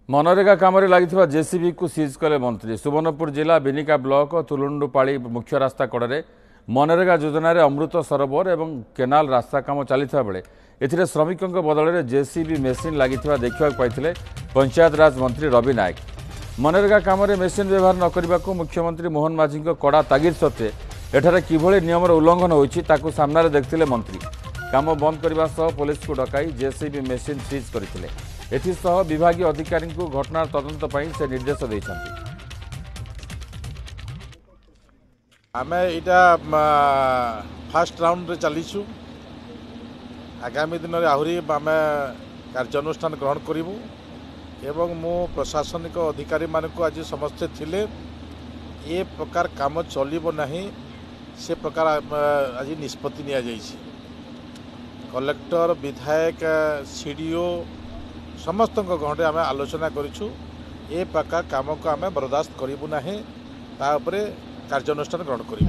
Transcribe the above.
मनरेगा काम लगी जेसीबी को सीज कले मंत्री। सुवर्णपुर जिला बिनिका ब्लॉक तुलुंडुपाड़ी मुख्य रास्ता कड़े मनरेगा योजन अमृत सरोवर और केनाल रास्ता काम चली बेले ए श्रमिकों बदल में जेसीबी मेसीन लगी देखा पाई पंचायत राज मंत्री रवि नायक। मनरेगा काम मेसीन व्यवहार न करने को मुख्यमंत्री मोहन माझी कड़ा तागिद सत्वे एठारे किभली नियम उल्लंघन होती सामने देखते मंत्री। काम बंद करने सह पुलिस को डकाई जेसीबी मेसीन सीज करते एथिसह विभागीय अधिकारी को घटनार तदंत से निर्देश देते। आम इटा फास्ट राउंड रे चलीचु। आगामी दिन में आहरी आम कार्यानुष्ठान ग्रहण करूँ एवं मु प्रशासनिक अधिकारी मान को आज समस्ते थिले ये प्रकार काम चलिबो नहीं से प्रकार आज निष्पत्ति निया जाइछि। कलेक्टर विधायक सीडीओ समस्त गहणे आम आलोचना करूँ ए प्रकार काम को आम बर्दाश्त करूँ ना कार्यानुष्ठान ग्रहण करूँ।